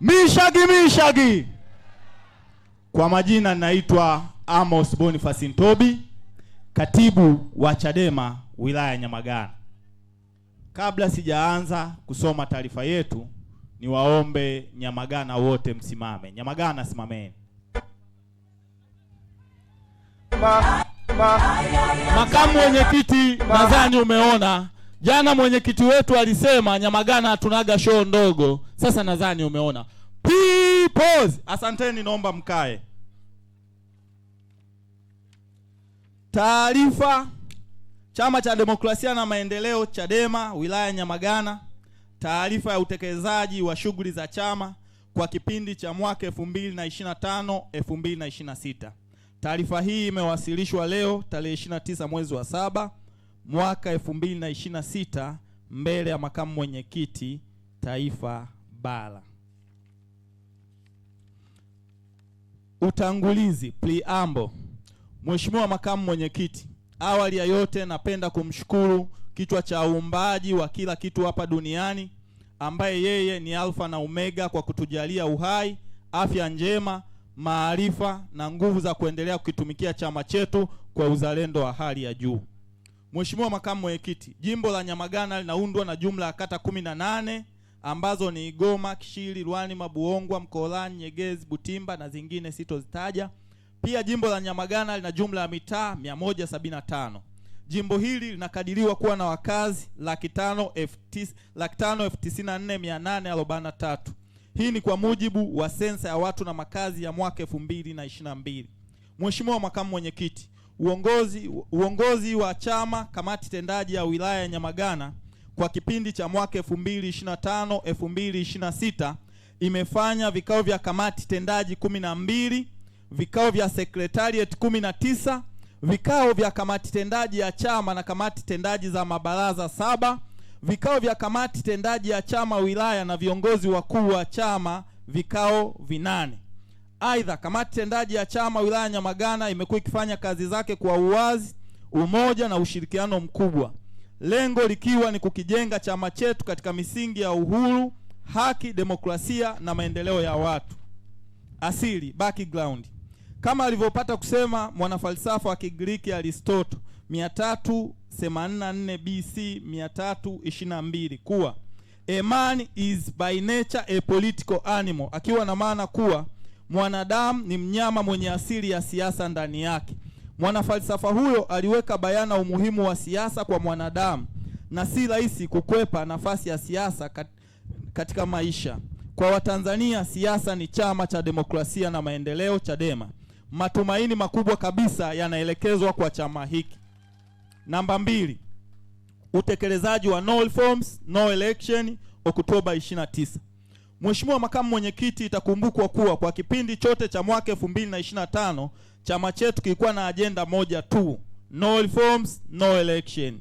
Mishagi. Kwa majina naitwa Amos Boniface Ntobi, katibu wa Chadema wilaya ya Nyamagana. Kabla sijaanza kusoma taarifa yetu, niwaombe Nyamagana wote msimame. Nyamagana simameni. Makamu mwenyekiti, nadhani umeona jana mwenyekiti wetu alisema Nyamagana hatunaga show ndogo. Sasa nadhani umeona. Pause. Asanteni, naomba mkae. Taarifa. Chama cha Demokrasia na Maendeleo Chadema wilaya ya Nyamagana, taarifa ya utekelezaji wa shughuli za chama kwa kipindi cha mwaka 2025-2026. Taarifa hii imewasilishwa leo tarehe 29 mwezi wa 7 mwaka 2026 mbele ya makamu mwenyekiti taifa bara. Utangulizi, preamble. Mheshimiwa makamu mwenyekiti, awali ya yote napenda kumshukuru kichwa cha uumbaji wa kila kitu hapa duniani, ambaye yeye ni alfa na omega, kwa kutujalia uhai, afya njema, maarifa na nguvu za kuendelea kukitumikia chama chetu kwa uzalendo wa hali ya juu. Mheshimiwa makamu mwenyekiti, jimbo la Nyamagana linaundwa na jumla ya kata 18 ambazo ni Igoma, Kishiri, Ruani, Mabuongwa, Mkolani, Nyegezi, Butimba na zingine sitozitaja. Pia jimbo la Nyamagana lina jumla ya mitaa 175. Jimbo hili linakadiriwa kuwa na wakazi 594,843. Hii ni kwa mujibu wa sensa ya watu na makazi ya mwaka 2022. Mheshimiwa makamu mwenyekiti, uongozi wa chama kamati tendaji ya wilaya ya Nyamagana kwa kipindi cha mwaka 2025-2026 imefanya vikao vya kamati tendaji 12, vikao vya secretariat 19, vikao vya kamati tendaji ya chama na kamati tendaji za mabaraza 7, vikao vya kamati tendaji ya chama wilaya na viongozi wakuu wa chama vikao 8. Aidha, kamati tendaji ya chama wilaya Nyamagana imekuwa ikifanya kazi zake kwa uwazi, umoja na ushirikiano mkubwa, lengo likiwa ni kukijenga chama chetu katika misingi ya uhuru, haki, demokrasia na maendeleo ya watu. Asili, background. Kama alivyopata kusema mwanafalsafa wa Kigiriki Aristotle 384 BC 322 kuwa a man is by nature a political animal, akiwa na maana kuwa mwanadamu ni mnyama mwenye asili ya siasa ndani yake. Mwanafalsafa huyo aliweka bayana umuhimu wa siasa kwa mwanadamu na si rahisi kukwepa nafasi ya siasa katika maisha. Kwa Watanzania, siasa ni Chama cha Demokrasia na Maendeleo Chadema. Matumaini makubwa kabisa yanaelekezwa kwa chama hiki. Namba 2, utekelezaji wa no reforms no election Oktoba 29. Mheshimiwa makamu mwenyekiti, itakumbukwa kuwa kwa kipindi chote cha mwaka 2025 chama chetu kilikuwa na ajenda moja tu, no reforms no election.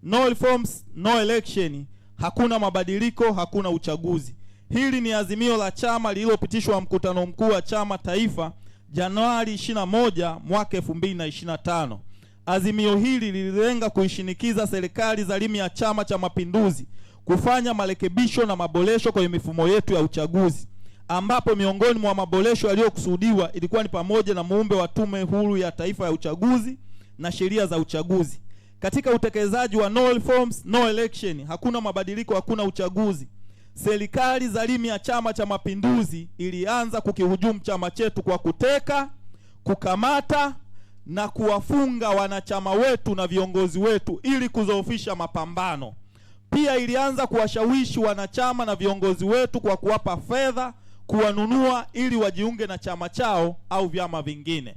No reforms no election, hakuna mabadiliko, hakuna uchaguzi. Hili ni azimio la chama lililopitishwa mkutano mkuu wa chama taifa Januari 21 mwaka 2025. Azimio hili lililenga kuishinikiza serikali zalimi ya Chama cha Mapinduzi kufanya marekebisho na maboresho kwenye mifumo yetu ya uchaguzi, ambapo miongoni mwa maboresho yaliyokusudiwa ilikuwa ni pamoja na muumbe wa Tume Huru ya Taifa ya Uchaguzi na sheria za uchaguzi. Katika utekelezaji wa no reforms no election, hakuna mabadiliko, hakuna uchaguzi, serikali zalimi ya Chama cha Mapinduzi ilianza kukihujumu chama chetu kwa kuteka, kukamata na kuwafunga wanachama wetu na viongozi wetu ili kuzoofisha mapambano. Pia ilianza kuwashawishi wanachama na viongozi wetu kwa kuwapa fedha, kuwanunua ili wajiunge na chama chao au vyama vingine.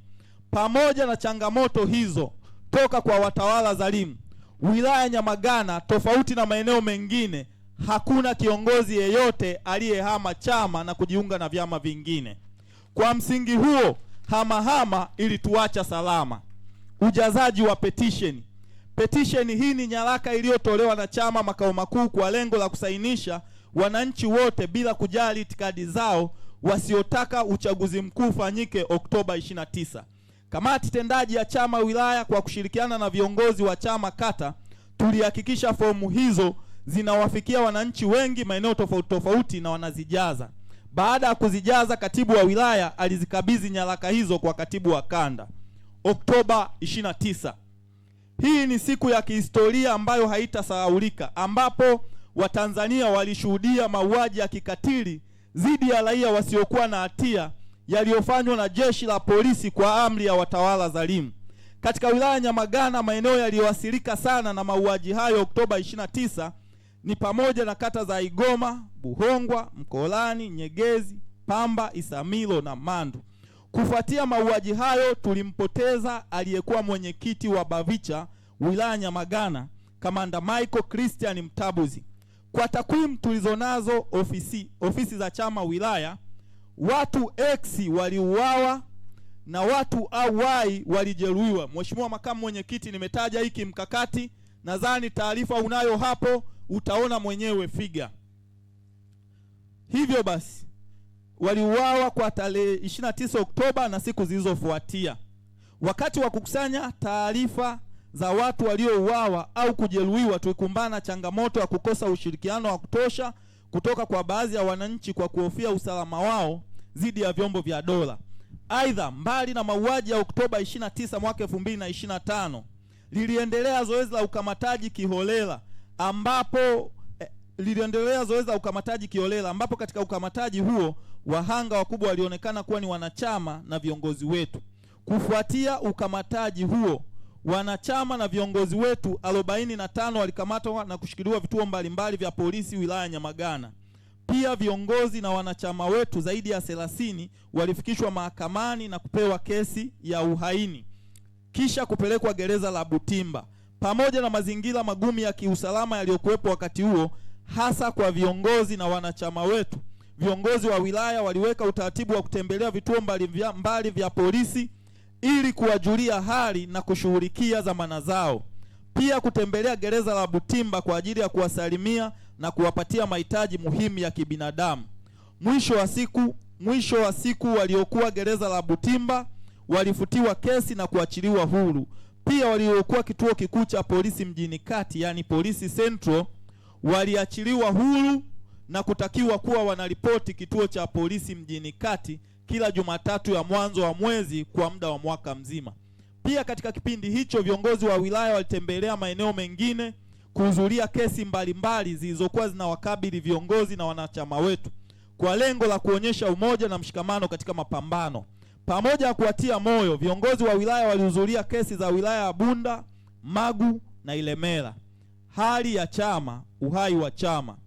Pamoja na changamoto hizo toka kwa watawala dhalimu, wilaya Nyamagana tofauti na maeneo mengine hakuna kiongozi yeyote aliyehama chama na kujiunga na vyama vingine. Kwa msingi huo, hamahama ilituacha salama. Ujazaji wa petition. Petition hii ni nyaraka iliyotolewa na chama makao makuu kwa lengo la kusainisha wananchi wote bila kujali itikadi zao wasiotaka uchaguzi mkuu ufanyike Oktoba 29. Kamati tendaji ya chama wilaya kwa kushirikiana na viongozi wa chama kata tulihakikisha fomu hizo zinawafikia wananchi wengi maeneo tofauti tofauti na wanazijaza. Baada ya kuzijaza, katibu wa wilaya alizikabidhi nyaraka hizo kwa katibu wa kanda Oktoba 29. Hii ni siku ya kihistoria ambayo haitasahaulika, ambapo Watanzania walishuhudia mauaji ya kikatili dhidi ya raia wasiokuwa na hatia yaliyofanywa na jeshi la polisi kwa amri ya watawala dhalimu. Katika wilaya ya Nyamagana, maeneo yaliyoathirika sana na mauaji hayo Oktoba 29 ni pamoja na kata za Igoma, Buhongwa, Mkolani, Nyegezi, Pamba, Isamilo na Mandu. Kufuatia mauaji hayo, tulimpoteza aliyekuwa mwenyekiti wa Bavicha wilaya Nyamagana, Kamanda Michael Christian Mtabuzi. Kwa takwimu tulizonazo ofisi za chama wilaya, watu X waliuawa na watu Y walijeruhiwa. Mheshimiwa Makamu Mwenyekiti, nimetaja hiki mkakati, nadhani taarifa unayo hapo, utaona mwenyewe figa. Hivyo basi waliuawa kwa tarehe 29 Oktoba na siku zilizofuatia. Wakati wa kukusanya taarifa za watu waliouawa au kujeruhiwa, tulikumbana changamoto ya kukosa ushirikiano wa kutosha kutoka kwa baadhi ya wananchi kwa kuhofia usalama wao dhidi ya vyombo vya dola. Aidha, mbali na mauaji ya Oktoba 29 mwaka 2025, liliendelea zoezi la ukamataji kiholela ambapo katika ukamataji huo wahanga wakubwa walionekana kuwa ni wanachama na viongozi wetu. Kufuatia ukamataji huo, wanachama na viongozi wetu 45 walikamatwa na kushikiliwa vituo mbalimbali vya polisi wilaya Nyamagana. Pia viongozi na wanachama wetu zaidi ya 30 walifikishwa mahakamani na kupewa kesi ya uhaini kisha kupelekwa gereza la Butimba. Pamoja na mazingira magumu ya kiusalama yaliyokuwepo wakati huo, hasa kwa viongozi na wanachama wetu, viongozi wa wilaya waliweka utaratibu wa kutembelea vituo mbalimbali vya polisi ili kuwajulia hali na kushughulikia dhamana zao. Pia kutembelea gereza la Butimba kwa ajili ya kuwasalimia na kuwapatia mahitaji muhimu ya kibinadamu. Mwisho wa siku waliokuwa gereza la Butimba walifutiwa kesi na kuachiliwa huru. Pia waliokuwa kituo kikuu cha polisi mjini kati, yani Polisi Central, waliachiliwa huru na kutakiwa kuwa wanaripoti kituo cha polisi mjini kati kila Jumatatu ya mwanzo wa mwezi kwa muda wa mwaka mzima. Pia katika kipindi hicho viongozi wa wilaya walitembelea maeneo mengine kuhudhuria kesi mbalimbali zilizokuwa zinawakabili viongozi na wanachama wetu kwa lengo la kuonyesha umoja na mshikamano katika mapambano. Pamoja na kuwatia moyo, viongozi wa wilaya walihudhuria kesi za wilaya ya Bunda, Magu na Ilemela. Hali ya chama, uhai wa chama.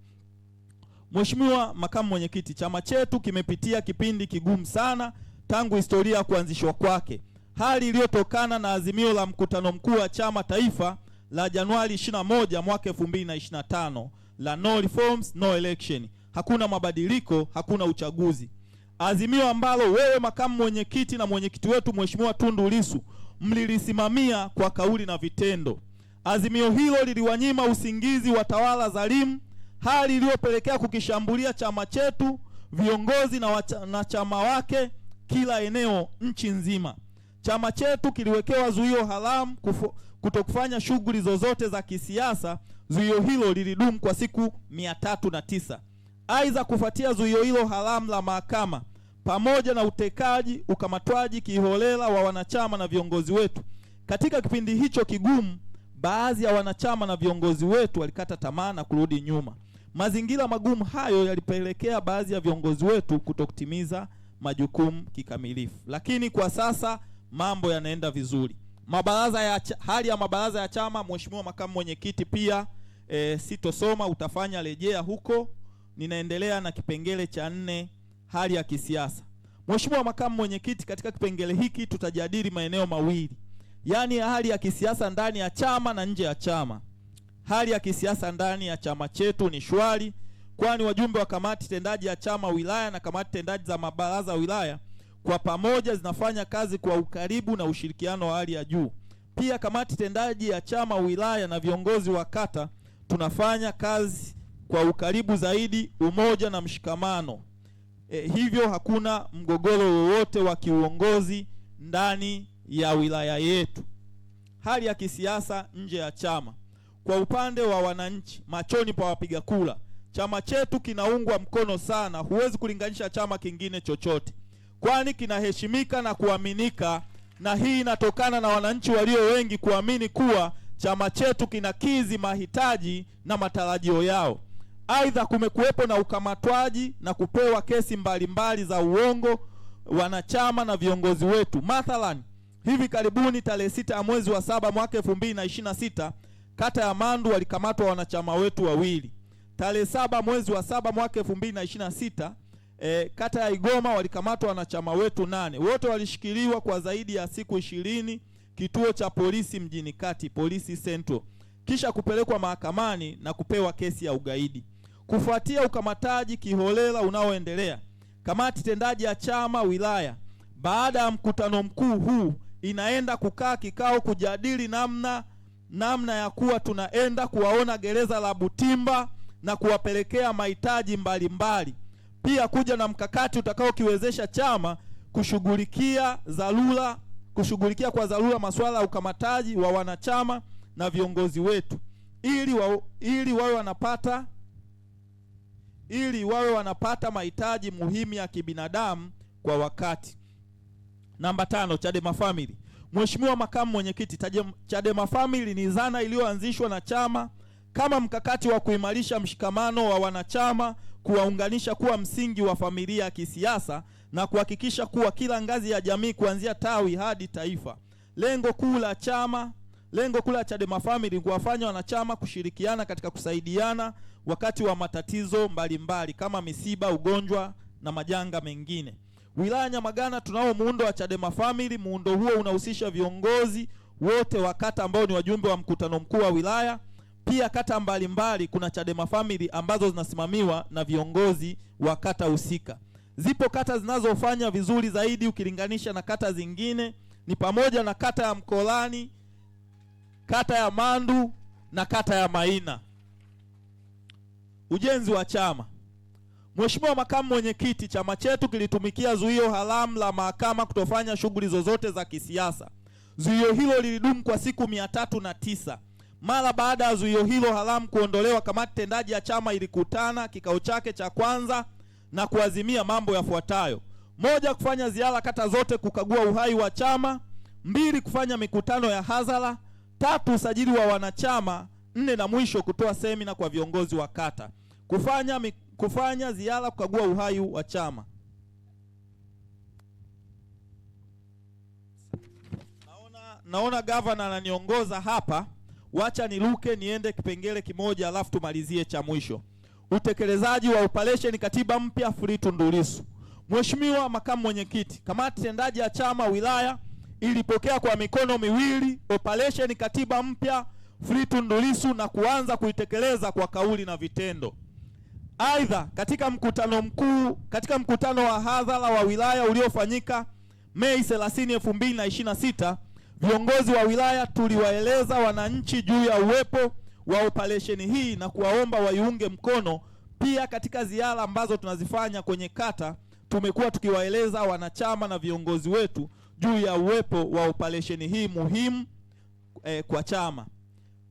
Mheshimiwa Makamu Mwenyekiti, chama chetu kimepitia kipindi kigumu sana tangu historia kuanzishwa kwake. Hali iliyotokana na azimio la mkutano mkuu wa chama taifa la Januari 21 mwaka 2025 la no reforms no election, hakuna mabadiliko hakuna uchaguzi. Azimio ambalo wewe Makamu Mwenyekiti na mwenyekiti wetu Mheshimiwa Tundu Lissu mlilisimamia kwa kauli na vitendo. Azimio hilo liliwanyima usingizi watawala dhalimu, hali iliyopelekea kukishambulia chama chetu, viongozi na wanachama wake kila eneo nchi nzima. Chama chetu kiliwekewa zuio haramu kutokufanya shughuli zozote za kisiasa. Zuio hilo lilidumu kwa siku 309. Aidha, kufuatia zuio hilo haramu la mahakama, pamoja na utekaji, ukamatwaji kiholela wa wanachama na viongozi wetu, katika kipindi hicho kigumu, baadhi ya wanachama na viongozi wetu walikata tamaa na kurudi nyuma. Mazingira magumu hayo yalipelekea baadhi ya viongozi wetu kutokutimiza majukumu kikamilifu. Lakini kwa sasa mambo yanaenda vizuri. Hali ya mabaraza ya chama, Mheshimiwa Makamu Mwenyekiti, pia sitosoma, utafanya rejea huko. Ninaendelea na kipengele cha 4, hali ya kisiasa. Mheshimiwa Makamu Mwenyekiti, katika kipengele hiki tutajadili maeneo mawili, yani hali ya kisiasa ndani ya chama na nje ya chama. Hali ya kisiasa ndani ya chama chetu ni shwari, kwani wajumbe wa kamati tendaji ya chama wilaya na kamati tendaji za mabaraza wilaya kwa pamoja zinafanya kazi kwa ukaribu na ushirikiano wa hali ya juu. Pia kamati tendaji ya chama wilaya na viongozi wa kata tunafanya kazi kwa ukaribu zaidi, umoja na mshikamano. Hivyo hakuna mgogoro wowote wa kiuongozi ndani ya wilaya yetu. Hali ya kisiasa nje ya chama. Kwa upande wa wananchi, machoni pa wapiga kura, chama chetu kinaungwa mkono sana, huwezi kulinganisha chama kingine chochote, kwani kinaheshimika na kuaminika, na hii inatokana na wananchi walio wengi kuamini kuwa chama chetu kinakidhi mahitaji na matarajio yao. Aidha, kumekuwepo na ukamatwaji na kupewa kesi mbalimbali za uongo wanachama na viongozi wetu. Mathalan, hivi karibuni tarehe 6 ya mwezi wa 7 mwaka 2026, kata ya Mandu walikamatwa wanachama wetu wawili. Tarehe 7 mwezi wa 7 mwaka 2026, kata ya Igoma walikamatwa wanachama wetu 8. Wote walishikiliwa kwa zaidi ya siku 20 kituo cha polisi mjini kati, Polisi Central, kisha kupelekwa mahakamani na kupewa kesi ya ugaidi. Kufuatia ukamataji kiholela unaoendelea, kamati tendaji ya chama wilaya baada ya mkutano mkuu huu inaenda kukaa kikao kujadili namna ya kuwa tunaenda kuwaona gereza la Butimba na kuwapelekea mahitaji mbalimbali. Pia kuja na mkakati utakaokiwezesha chama kushughulikia kwa dharura masuala ya ukamataji wa wanachama na viongozi wetu ili wawe wanapata mahitaji muhimu ya kibinadamu kwa wakati. Namba 5, Chadema Family. Mheshimiwa Makamu Mwenyekiti, Chadema Family ni zana iliyoanzishwa na chama kama mkakati wa kuimarisha mshikamano wa wanachama, kuwaunganisha kuwa msingi wa familia ya kisiasa na kuhakikisha kuwa kila ngazi ya jamii kuanzia tawi hadi taifa. Lengo kuu la Chadema Family kuwafanya wanachama kushirikiana katika kusaidiana wakati wa matatizo mbalimbali kama misiba, ugonjwa na majanga mengine. Wilaya Nyamagana tunao muundo wa Chadema Family. Muundo huo unahusisha viongozi wote wa kata ambao ni wajumbe wa mkutano mkuu wa wilaya. Pia kata mbalimbali kuna Chadema Family ambazo zinasimamiwa na viongozi wa kata husika. Zipo kata zinazofanya vizuri zaidi ukilinganisha na kata zingine, ni pamoja na kata ya Mkolani, kata ya Mandu na kata ya Maina. Ujenzi wa chama. Mheshimiwa Makamu Mwenyekiti, chama chetu kilitumikia zuio haramu la mahakama kutofanya shughuli zozote za kisiasa. Zuio hilo lilidumu kwa siku 309. Mara baada ya zuio hilo haramu kuondolewa, kamati tendaji ya chama ilikutana kikao chake cha kwanza na kuazimia mambo yafuatayo: 1, kufanya ziara kata zote kukagua uhai wa chama. 2, kufanya mikutano ya hadhara. 3, usajili wa wanachama. 4, na mwisho kutoa semina kwa viongozi wa kata. Kufanya ziara kukagua uhai wa chama. Naona gavana ananiongoza hapa. Wacha niruke niende kipengele kimoja alafu tumalizie cha mwisho. Utekelezaji wa operation katiba mpya Free Tundu Lissu. Mheshimiwa Makamu Mwenyekiti, kamati tendaji ya chama wilaya ilipokea kwa mikono miwili operation katiba mpya Free Tundu Lissu na kuanza kuitekeleza kwa kauli na vitendo. Aidha, katika mkutano wa hadhara wa wilaya uliofanyika Mei 30, 2026, viongozi wa wilaya tuliwaeleza wananchi juu ya uwepo wa operation hii na kuwaomba waiunge mkono. Pia katika ziara ambazo tunazifanya kwenye kata tumekuwa tukiwaeleza wanachama na viongozi wetu juu ya uwepo wa operation hii muhimu kwa chama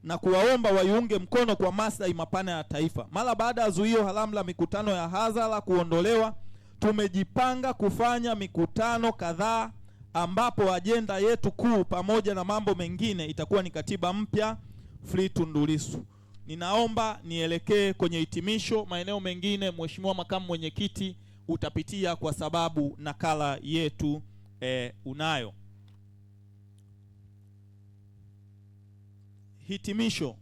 na kuwaomba waiunge mkono kwa maslahi mapana ya taifa. Mara baada ya zuio haramu la mikutano ya hadhara kuondolewa, tumejipanga kufanya mikutano kadhaa ambapo ajenda yetu kuu pamoja na mambo mengine itakuwa ni katiba mpya Free Tundu Lissu. Ninaomba nielekee kwenye hitimisho. Maeneo mengine Mheshimiwa Makamu Mwenyekiti utapitia kwa sababu nakala yetu unayo. Hitimisho.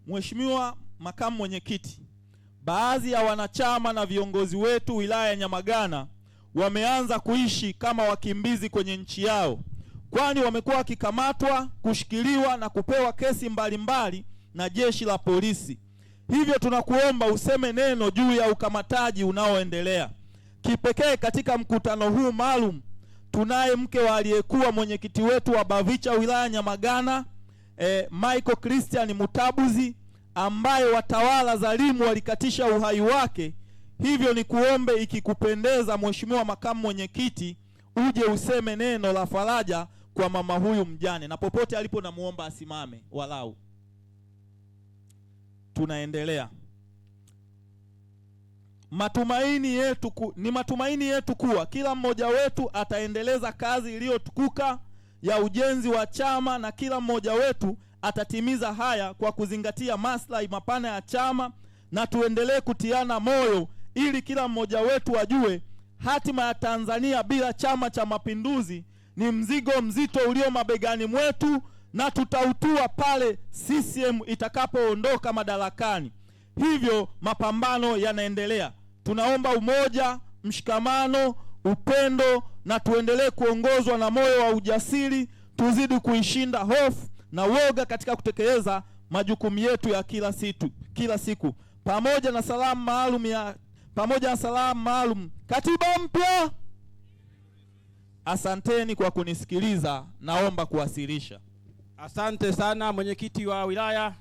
Mheshimiwa Makamu Mwenyekiti, baadhi ya wanachama na viongozi wetu wilaya ya Nyamagana wameanza kuishi kama wakimbizi kwenye nchi yao, kwani wamekuwa wakikamatwa, kushikiliwa na kupewa kesi mbalimbali na jeshi la polisi. Hivyo tunakuomba useme neno juu ya ukamataji unaoendelea. Kipekee katika mkutano huu maalum tunaye mke wa aliyekuwa mwenyekiti wetu wa Bavicha wilaya Nyamagana, Michael Christian Mutabuzi, ambaye watawala dhalimu walikatisha uhai wake. Hivyo ni kuombe, ikikupendeza Mheshimiwa Makamu Mwenyekiti, uje useme neno la faraja kwa mama huyu mjane, na popote alipo namuomba asimame walau. Tunaendelea. ni matumaini yetu kuwa kila mmoja wetu ataendeleza kazi iliyotukuka ya ujenzi wa chama, na kila mmoja wetu atatimiza haya kwa kuzingatia maslahi mapana ya chama, na tuendelee kutiana moyo ili kila mmoja wetu ajue hatima ya Tanzania bila Chama cha Mapinduzi ni mzigo mzito ulio mabegani mwetu, na tutautua pale CCM itakapoondoka madarakani. Hivyo mapambano yanaendelea. Tunaomba umoja, mshikamano, upendo, na tuendelee kuongozwa na moyo wa ujasiri, tuzidi kuishinda hofu na woga katika kutekeleza majukumu yetu ya kila siku. Pamoja na salamu maalum katiba mpya. Asanteni kwa kunisikiliza, naomba kuwasilisha. Asante sana mwenyekiti wa wilaya.